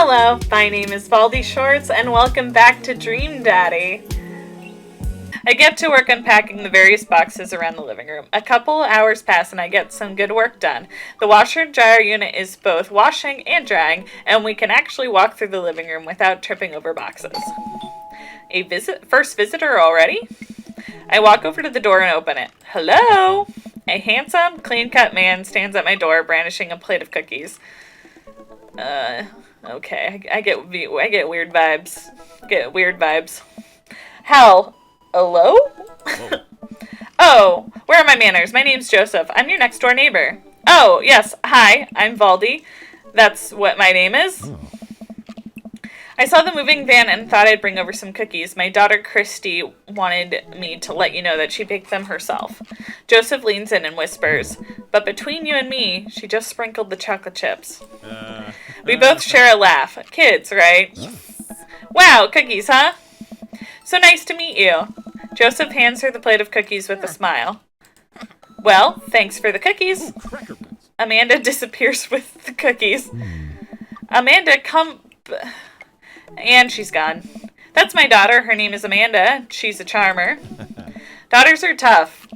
Hello, my name is Baldy Shorts, and welcome back to Dream Daddy. I get to work unpacking the various boxes around the living room. A couple hours pass and I get some good work done. The washer and dryer unit is both washing and drying, and we can actually walk through the living room without tripping over boxes. First visitor already? I walk over to the door and open it. Hello? A handsome, clean-cut man stands at my door, brandishing a plate of cookies. Okay, I get weird vibes. Hell, hello? Oh, where are my manners? My name's Joseph. I'm your next door neighbor. Oh, yes, hi, I'm Valdi. That's what my name is. I saw the moving van and thought I'd bring over some cookies. My daughter Christy wanted me to let you know that she baked them herself. Joseph leans in and whispers, but between you and me, she just sprinkled the chocolate chips. We both share a laugh. Kids, right? Wow, cookies, huh? So nice to meet you. Joseph hands her the plate of cookies with a smile. Well, thanks for the cookies. Amanda disappears with the cookies. Amanda, come... And she's gone. That's my daughter. Her name is Amanda. She's a charmer. Daughters are tough.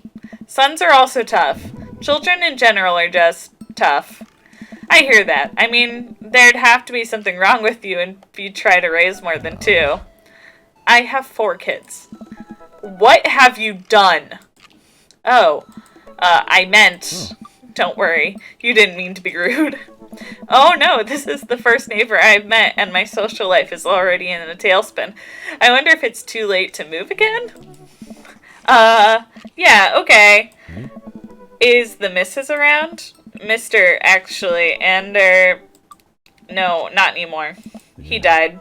Sons are also tough. Children in general are just tough. I hear that. I mean, there'd have to be something wrong with you if you try to raise more than 2. I have 4 kids. What have you done? Oh, I meant... Don't worry. You didn't mean to be rude. Oh no, this is the first neighbor I've met, and my social life is already in a tailspin. I wonder if it's too late to move again? Yeah, okay. Is the missus around? Mr. actually, and, no, not anymore. He died.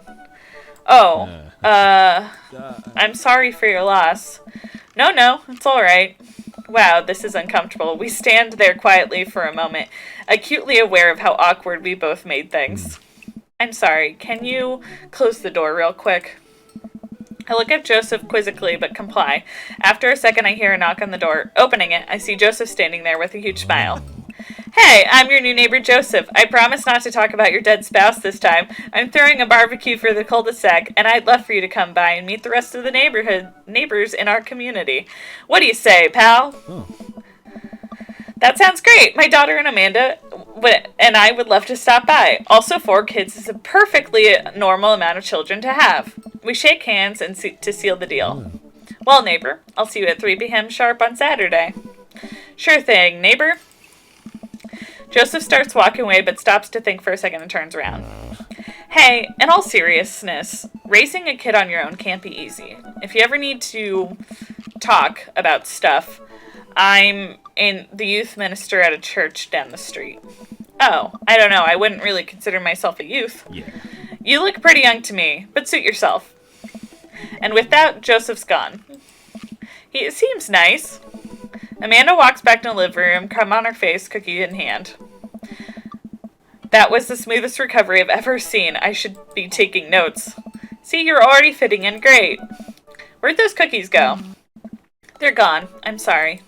Oh, I'm sorry for your loss. No, it's alright. Wow, this is uncomfortable. We stand there quietly for a moment, acutely aware of how awkward we both made things. I'm sorry, can you close the door real quick? I look at Joseph quizzically, but comply. After a second, I hear a knock on the door. Opening it, I see Joseph standing there with a huge smile. Hey, I'm your new neighbor, Joseph. I promise not to talk about your dead spouse this time. I'm throwing a barbecue for the cul-de-sac, and I'd love for you to come by and meet the rest of the neighbors in our community. What do you say, pal? That sounds great. My daughter and Amanda and I would love to stop by. Also, 4 kids is a perfectly normal amount of children to have. We shake hands to seal the deal. Well, neighbor, I'll see you at 3 p.m. sharp on Saturday. Sure thing, neighbor. Joseph starts walking away, but stops to think for a second and turns around. Hey, in all seriousness, raising a kid on your own can't be easy. If you ever need to talk about stuff, I'm the youth minister at a church down the street. Oh, I don't know. I wouldn't really consider myself a youth. Yeah. You look pretty young to me, but suit yourself. And with that, Joseph's gone. He seems nice. Amanda walks back to the living room, crumb on her face, cookie in hand. That was the smoothest recovery I've ever seen. I should be taking notes. See, you're already fitting in great. Where'd those cookies go? They're gone. I'm sorry.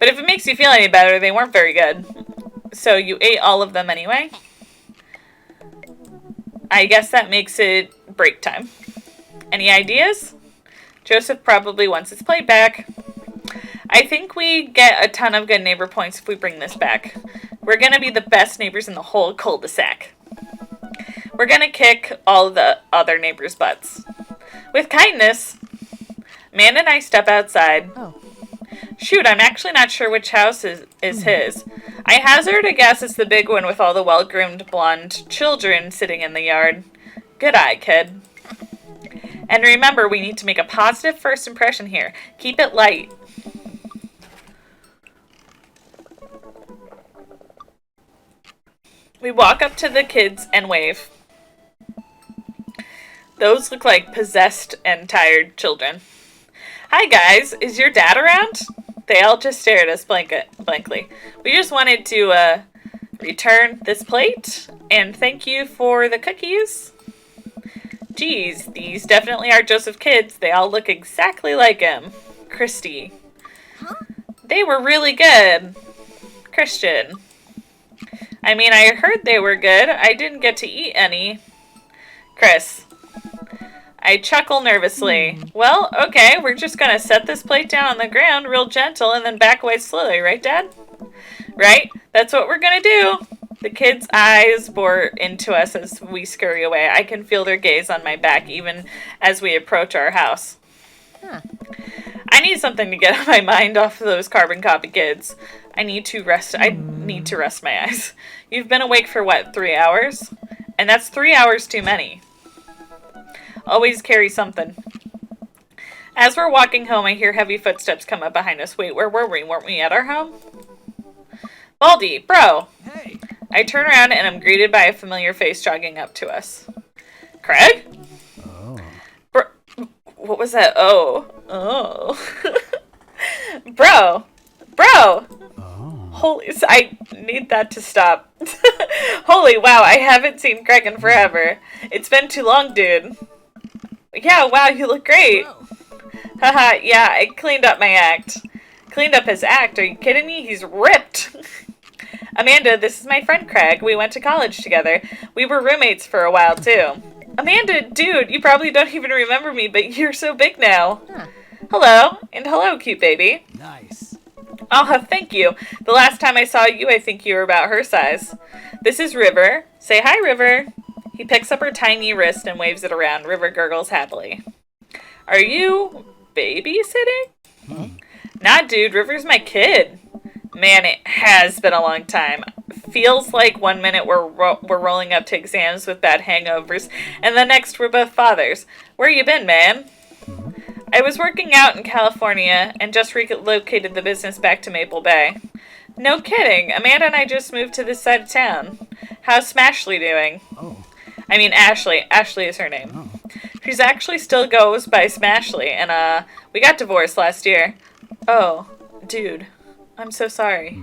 But if it makes you feel any better, they weren't very good. So you ate all of them anyway? I guess that makes it break time. Any ideas? Joseph probably wants his plate back. I think we get a ton of good neighbor points if we bring this back. We're going to be the best neighbors in the whole cul-de-sac. We're going to kick all the other neighbors' butts. With kindness. Man and I step outside. Oh. Shoot, I'm actually not sure which house is his. I hazard a guess it's the big one with all the well-groomed blonde children sitting in the yard. Good eye, kid. And remember, we need to make a positive first impression here. Keep it light. We walk up to the kids and wave. Those look like possessed and tired children. Hi guys, is your dad around? They all just stare at us blankly. We just wanted to return this plate and thank you for the cookies. Geez, these definitely are Joseph's kids. They all look exactly like him. Christy. They were really good. Christian. I mean, I heard they were good. I didn't get to eat any. Chris. I chuckle nervously. Well, okay, we're just gonna set this plate down on the ground real gentle and then back away slowly, right, Dad? Right? That's what we're gonna do. The kids' eyes bore into us as we scurry away. I can feel their gaze on my back even as we approach our house. I need something to get my mind off of those carbon copy kids. I need to rest my eyes. You've been awake for what, 3 hours? And that's 3 hours too many. Always carry something. As we're walking home, I hear heavy footsteps come up behind us. Wait, where were we? Weren't we at our home? Baldy, bro! Hey! I turn around and I'm greeted by a familiar face jogging up to us. Craig? Oh. What was that? Oh. Bro! Oh. Holy, I need that to stop. Holy wow, I haven't seen Craig in forever. It's been too long, dude. Yeah, wow, you look great. Haha, yeah, I cleaned up my act. Cleaned up his act? Are you kidding me? He's ripped. Amanda, this is my friend Craig. We went to college together. We were roommates for a while, too. Amanda, dude, you probably don't even remember me, but you're so big now. Hello, and hello, cute baby. Nice. Oh, thank you. The last time I saw you, I think you were about her size. This is River. Say hi, River. He picks up her tiny wrist and waves it around. River gurgles happily. Are you babysitting? Nah, dude, River's my kid. Man, it has been a long time. Feels like 1 minute we're rolling up to exams with bad hangovers, and the next we're both fathers. Where you been, man? I was working out in California and just relocated the business back to Maple Bay. No kidding. Amanda and I just moved to this side of town. How's Smashly doing? Oh. I mean, Ashley. Ashley is her name. Oh. She's actually still goes by Smashly, and, we got divorced last year. Oh, dude. I'm so sorry.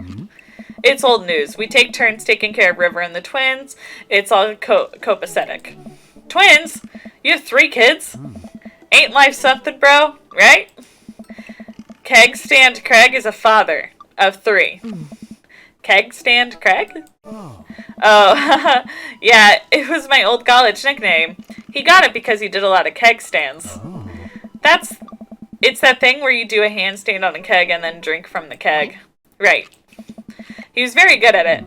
It's old news. We take turns taking care of River and the twins. It's all copacetic. Twins? You have 3 kids? Ain't life something, bro? Right? Keg Stand Craig is a father of 3. Keg Stand Craig? Oh. Oh, yeah, it was my old college nickname. He got it because he did a lot of keg stands. Oh. It's that thing where you do a handstand on a keg and then drink from the keg. Right. He was very good at it.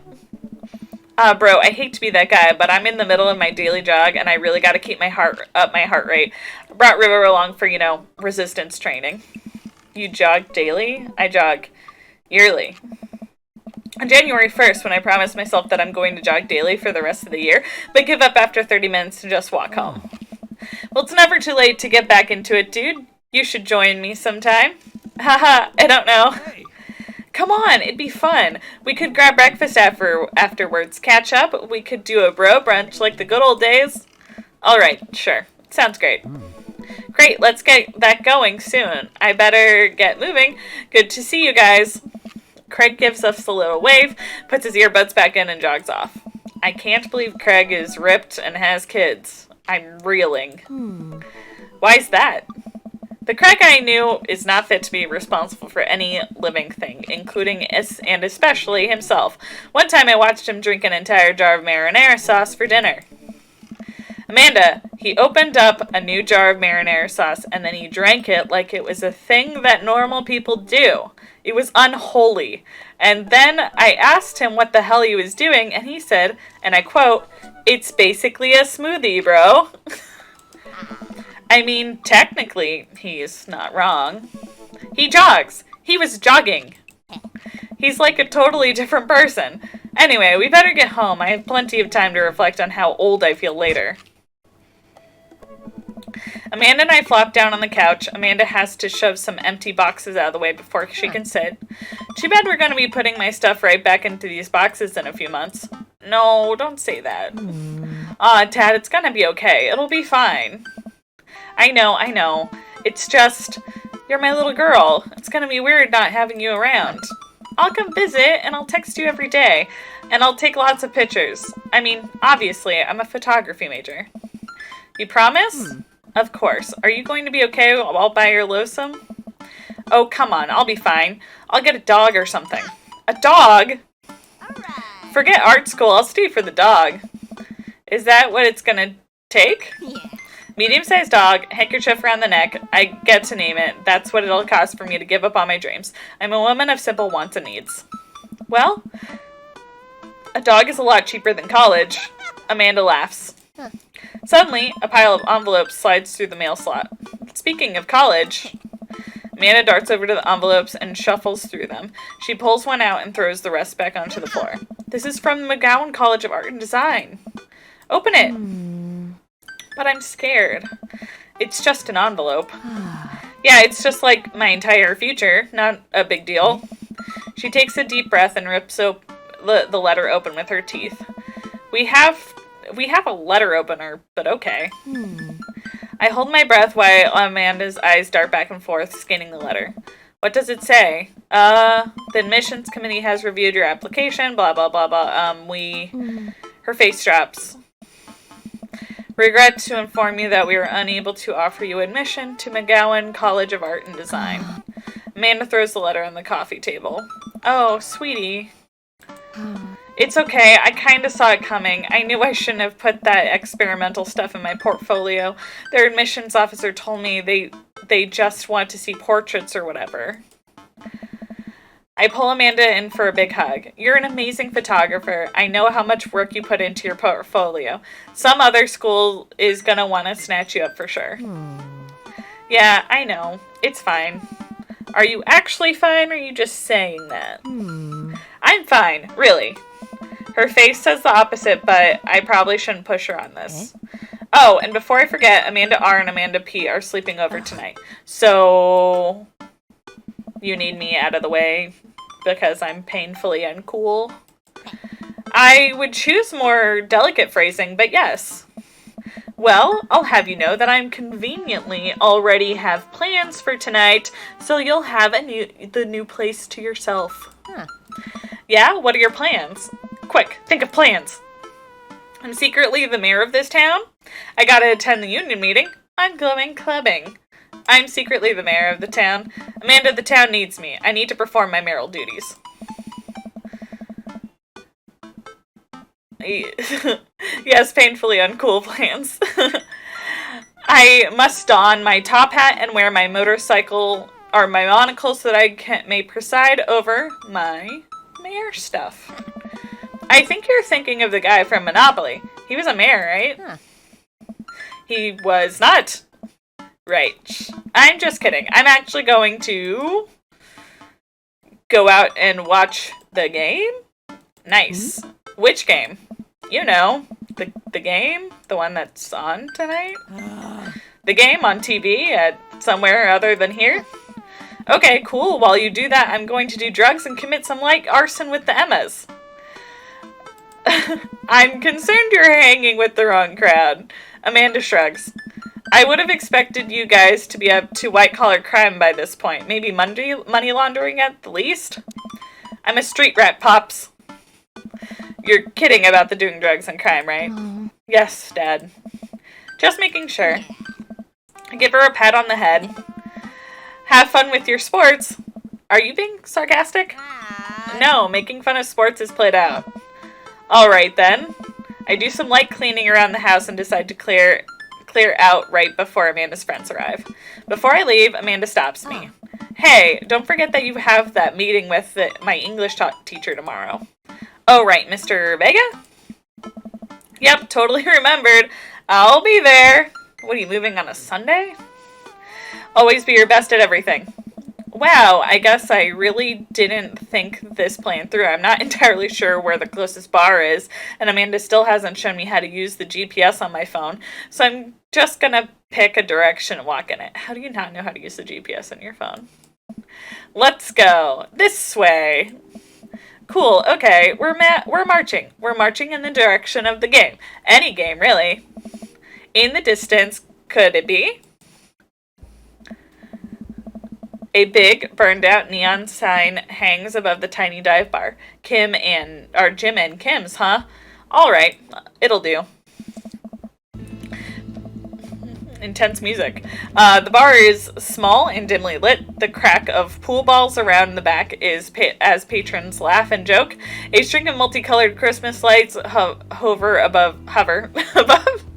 Bro, I hate to be that guy, but I'm in the middle of my daily jog and I really gotta keep my heart rate. I brought River along for, resistance training. You jog daily? I jog yearly. On January 1st, when I promised myself that I'm going to jog daily for the rest of the year, but give up after 30 minutes and just walk home. Well, it's never too late to get back into it, dude. You should join me sometime. Haha, I don't know. Hey. Come on, it'd be fun. We could grab breakfast afterwards, catch up. We could do a bro brunch like the good old days. All right, sure. Sounds great. Great, let's get that going soon. I better get moving. Good to see you guys. Craig gives us a little wave, puts his earbuds back in, and jogs off. I can't believe Craig is ripped and has kids. I'm reeling. Why's that? The Craig I knew is not fit to be responsible for any living thing, including and especially himself. One time I watched him drink an entire jar of marinara sauce for dinner. Amanda, he opened up a new jar of marinara sauce and then he drank it like it was a thing that normal people do. It was unholy. And then I asked him what the hell he was doing, and he said, and I quote, "It's basically a smoothie, bro." I mean, technically, he's not wrong. He jogs. He was jogging. He's like a totally different person. Anyway, we better get home. I have plenty of time to reflect on how old I feel later. Amanda and I flop down on the couch. Amanda has to shove some empty boxes out of the way before she can sit. Too bad we're going to be putting my stuff right back into these boxes in a few months. No, don't say that. Dad, it's going to be okay. It'll be fine. I know. It's just, you're my little girl. It's going to be weird not having you around. I'll come visit, and I'll text you every day, and I'll take lots of pictures. I mean, obviously, I'm a photography major. You promise? Of course. Are you going to be okay all by your lonesome? Oh, come on. I'll be fine. I'll get a dog or something. A dog? Forget art school. I'll stay for the dog. Is that what it's going to Take? Medium-sized dog, handkerchief around the neck. I get to name it. That's what it'll cost for me to give up on my dreams. I'm a woman of simple wants and needs. Well, a dog is a lot cheaper than college. Amanda laughs. Suddenly, a pile of envelopes slides through the mail slot. Speaking of college, Amanda darts over to the envelopes and shuffles through them. She pulls one out and throws the rest back onto the floor. This is from the McGowan College of Art and Design. Open it. But I'm scared. It's just an envelope. Yeah, it's just like my entire future. Not a big deal. She takes a deep breath and rips the letter open with her teeth. We have a letter opener, but okay. I hold my breath while Amanda's eyes dart back and forth, scanning the letter. What does it say? The admissions committee has reviewed your application, blah, blah, blah, blah. Her face drops. Regret to inform you that we are unable to offer you admission to McGowan College of Art and Design. Amanda throws the letter on the coffee table. Oh, sweetie. It's okay. I kind of saw it coming. I knew I shouldn't have put that experimental stuff in my portfolio. Their admissions officer told me they just want to see portraits or whatever. I pull Amanda in for a big hug. You're an amazing photographer. I know how much work you put into your portfolio. Some other school is going to want to snatch you up for sure. Yeah, I know. It's fine. Are you actually fine, or are you just saying that? I'm fine, really. Her face says the opposite, but I probably shouldn't push her on this. Oh, and before I forget, Amanda R. and Amanda P. are sleeping over tonight. So, you need me out of the way because I'm painfully uncool. I would choose more delicate phrasing, but yes. Well, I'll have you know that I'm conveniently already have plans for tonight, so you'll have the new place to yourself. Yeah, what are your plans? Quick, think of plans. I'm secretly the mayor of this town. I gotta attend the union meeting. I'm going clubbing. I'm secretly the mayor of the town. Amanda, the town needs me. I need to perform my mayoral duties. Yes, painfully uncool plans. I must don my top hat and wear my motorcycle or my monocle so that I may preside over my mayor stuff. I think you're thinking of the guy from Monopoly. He was a mayor, right? He was not. Right. I'm just kidding. I'm actually going to go out and watch the game. Nice. Which game? You know, the game? The one that's on tonight? The game on TV at somewhere other than here? Okay, cool. While you do that, I'm going to do drugs and commit some light arson with the Emmas. I'm concerned you're hanging with the wrong crowd. Amanda shrugs. I would have expected you guys to be up to white-collar crime by this point. Maybe money laundering at the least? I'm a street rat, Pops. You're kidding about the doing drugs and crime, right? Yes, Dad. Just making sure. I give her a pat on the head. Have fun with your sports. Are you being sarcastic? No, making fun of sports is played out. Alright then. I do some light cleaning around the house and decide to clear out right before Amanda's friends arrive. Before I leave, Amanda stops me. Hey, don't forget that you have that meeting with my English teacher tomorrow. Oh, right, Mr. Vega? Yep, totally remembered. I'll be there. What, are you moving on a Sunday? Always be your best at everything. Wow, I guess I really didn't think this plan through. I'm not entirely sure where the closest bar is, and Amanda still hasn't shown me how to use the GPS on my phone, so I'm just gonna pick a direction and walk in it. How do you not know how to use the GPS on your phone? Let's go. This way. Cool, okay, we're marching. We're marching in the direction of the game. Any game, really. In the distance, could it be? A big, burned-out neon sign hangs above the tiny dive bar. Jim and Kim's, huh? All right, it'll do. Intense music. The bar is small and dimly lit. The crack of pool balls around the back is as patrons laugh and joke. A string of multicolored Christmas lights hover above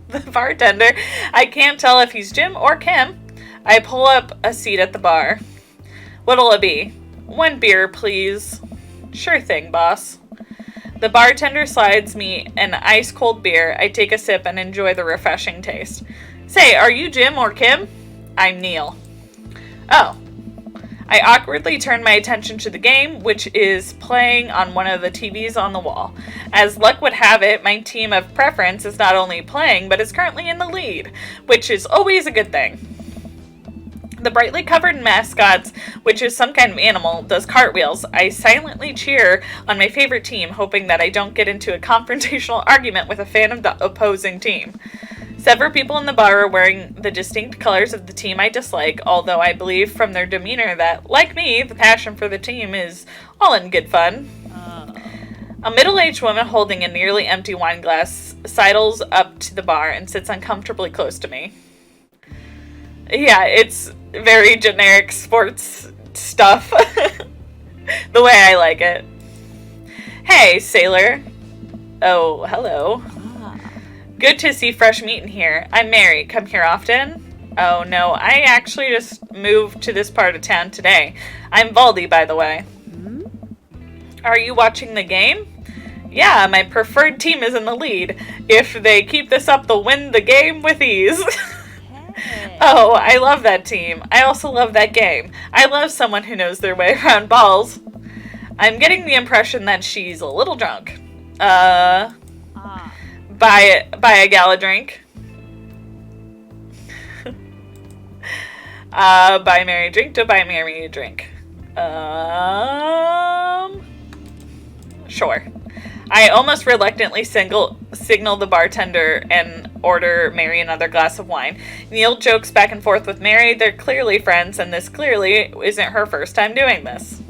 The bartender, I can't tell if he's Jim or Kim. I pull up a seat at the bar. What'll it be? 1 beer, please. Sure thing, boss. The bartender slides me an ice-cold beer. I take a sip and enjoy the refreshing taste. Say, are you Jim or Kim? I'm Neil. Oh. I awkwardly turn my attention to the game, which is playing on one of the TVs on the wall. As luck would have it, my team of preference is not only playing, but is currently in the lead, which is always a good thing. The brightly covered mascot, which is some kind of animal, does cartwheels. I silently cheer on my favorite team, hoping that I don't get into a confrontational argument with a fan of the opposing team. Several people in the bar are wearing the distinct colors of the team I dislike, although I believe from their demeanor that, like me, the passion for the team is all in good fun. A middle-aged woman holding a nearly empty wine glass sidles up to the bar and sits uncomfortably close to me. Yeah, it's very generic sports stuff. The way I like it. Hey, sailor. Oh, hello. Good to see fresh meat in here. I'm Mary. Come here often? Oh, no. I actually just moved to this part of town today. I'm Valdi, by the way. Are you watching the game? Yeah, my preferred team is in the lead. If they keep this up, they'll win the game with ease. Oh, I love that team. I also love that game. I love someone who knows their way around balls. I'm getting the impression that she's a little drunk. Buy a gala drink. Buy Mary a drink. Don't buy Mary a drink. Sure. I almost reluctantly signal the bartender and order Mary another glass of wine. Neil jokes back and forth with Mary. They're clearly friends, and this clearly isn't her first time doing this.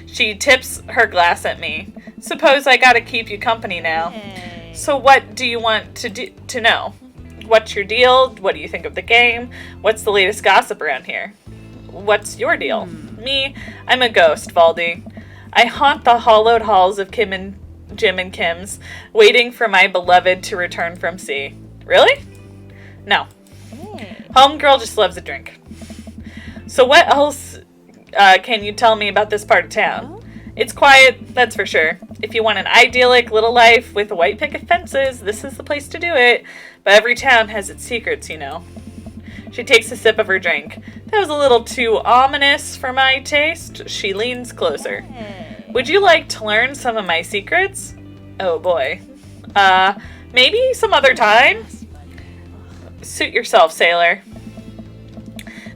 She tips her glass at me. Suppose I gotta keep you company now. Hey. So what do you want to know? What's your deal? What do you think of the game? What's the latest gossip around here? What's your deal? Me, I'm a ghost, Valdi. I haunt the hollowed halls of Jim and Kim's, waiting for my beloved to return from sea. Really? No. Homegirl just loves a drink. So what else can you tell me about this part of town? It's quiet, that's for sure. If you want an idyllic little life with white picket fences, this is the place to do it. But every town has its secrets, you know. She takes a sip of her drink. That was a little too ominous for my taste. She leans closer. Would you like to learn some of my secrets? Oh boy. Maybe some other time? Suit yourself, sailor.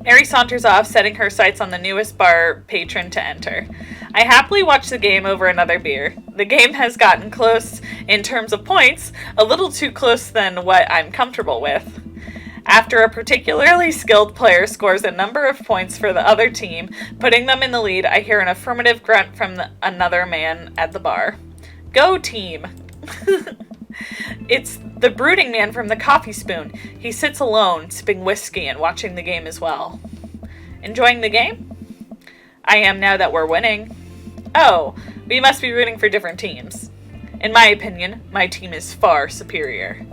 Mary saunters off, setting her sights on the newest bar patron to enter. I happily watch the game over another beer. The game has gotten close in terms of points, a little too close than what I'm comfortable with. After a particularly skilled player scores a number of points for the other team, putting them in the lead, I hear an affirmative grunt from another man at the bar. Go team! It's the brooding man from the Coffee Spoon. He sits alone, sipping whiskey and watching the game as well. Enjoying the game? I am now that we're winning. Oh, we must be rooting for different teams. In my opinion, my team is far superior.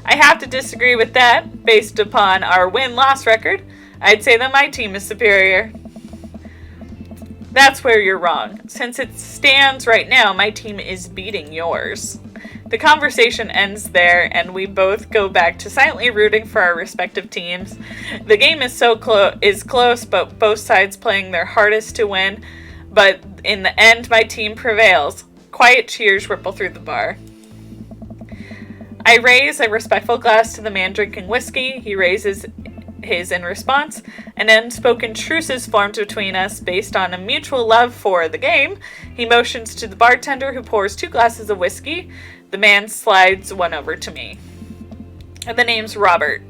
I have to disagree with that. Based upon our win-loss record, I'd say that my team is superior. That's where you're wrong. Since it stands right now, my team is beating yours. The conversation ends there, and we both go back to silently rooting for our respective teams. The game is close, but both sides playing their hardest to win. But in the end, my team prevails. Quiet cheers ripple through the bar. I raise a respectful glass to the man drinking whiskey. He raises his in response. An unspoken truce is formed between us based on a mutual love for the game. He motions to the bartender, who pours 2 glasses of whiskey. The man slides one over to me. The name's Robert.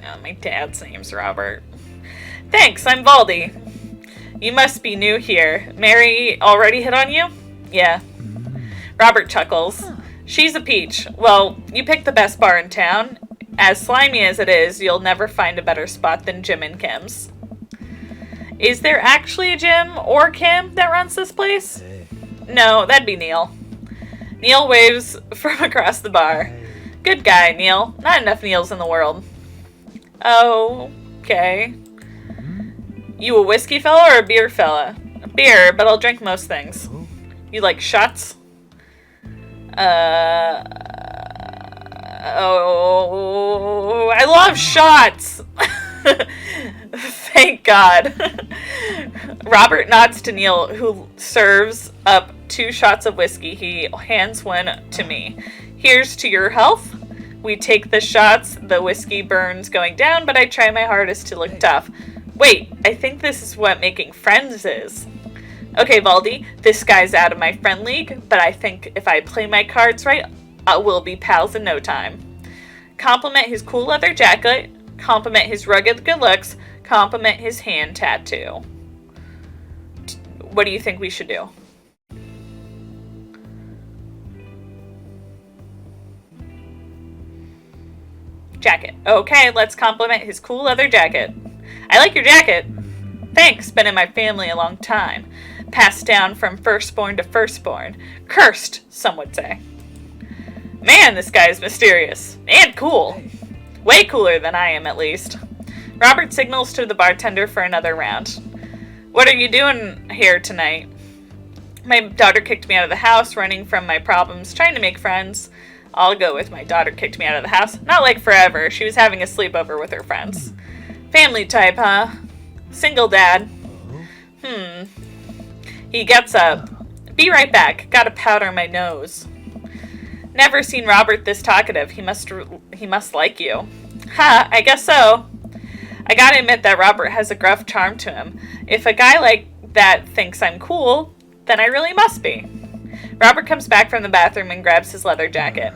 No, my dad's name's Robert. Thanks, I'm Valdi. You must be new here. Mary already hit on you? Yeah. Robert chuckles. She's a peach. Well, you picked the best bar in town. As slimy as it is, you'll never find a better spot than Jim and Kim's. Is there actually a Jim or Kim that runs this place? No, that'd be Neil. Neil waves from across the bar. Good guy, Neil. Not enough Neils in the world. Oh, okay. You a whiskey fella or a beer fella? A beer, but I'll drink most things. You like shots? Oh, I love shots! Thank God. Robert nods to Neil, who serves up 2 shots of whiskey. He hands one to me. Here's to your health. We take the shots. The whiskey burns going down, but I try my hardest to look tough. Wait, I think this is what making friends is. Okay, Baldy, this guy's out of my friend league, but I think if I play my cards right, we'll be pals in no time. Compliment his cool leather jacket, compliment his rugged good looks, compliment his hand tattoo. What do you think we should do? Jacket. Okay, let's compliment his cool leather jacket. I like your jacket. Thanks, been in my family a long time. Passed down from firstborn to firstborn. Cursed, some would say. Man, this guy is mysterious. And cool. Way cooler than I am, at least. Robert signals to the bartender for another round. What are you doing here tonight? My daughter kicked me out of the house, running from my problems, trying to make friends. I'll go with my daughter kicked me out of the house. Not like forever. She was having a sleepover with her friends. Family type, huh? Single dad. He gets up. Be right back. Gotta powder my nose. Never seen Robert this talkative. He must like you. Ha, I guess so. I gotta admit that Robert has a gruff charm to him. If a guy like that thinks I'm cool, then I really must be. Robert comes back from the bathroom and grabs his leather jacket.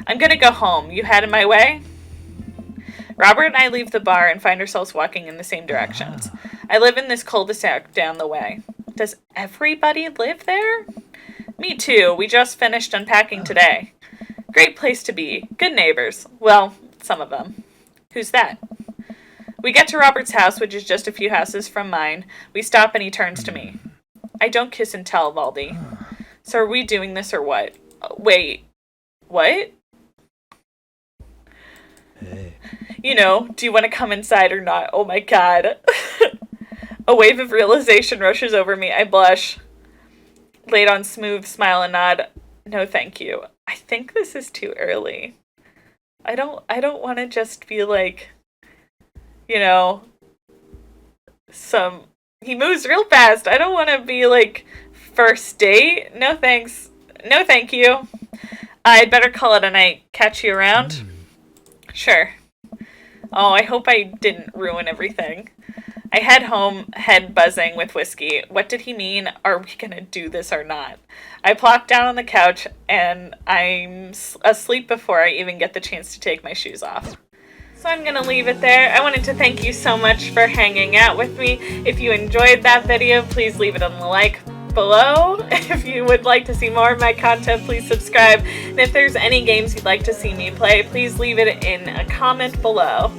I'm gonna go home. You headed my way? Robert and I leave the bar and find ourselves walking in the same directions. I live in this cul-de-sac down the way. Does everybody live there? Me too. We just finished unpacking today. Great place to be. Good neighbors. Well, some of them. Who's that? We get to Robert's house, which is just a few houses from mine. We stop and he turns to me. I don't kiss and tell, Valdi. So are we doing this or what? Wait. What? Hey. You know, do you want to come inside or not? Oh my God. A wave of realization rushes over me. I blush. Laid on smooth, smile and nod. No, thank you. I think this is too early. I don't want to just be like, you know, he moves real fast. I don't want to be like first date. No thanks. No thank you. I'd better call it a night. Catch you around? Sure. Oh, I hope I didn't ruin everything. I head home, head buzzing with whiskey. What did he mean? Are we gonna do this or not? I plop down on the couch and I'm asleep before I even get the chance to take my shoes off. So I'm gonna leave it there. I wanted to thank you so much for hanging out with me. If you enjoyed that video, please leave it on the like below. If you would like to see more of my content, please subscribe. And if there's any games you'd like to see me play, please leave it in a comment below.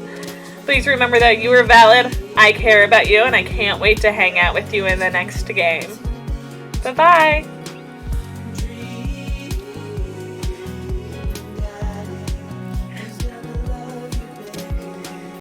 Please remember that you are valid, I care about you, and I can't wait to hang out with you in the next game. Bye-bye!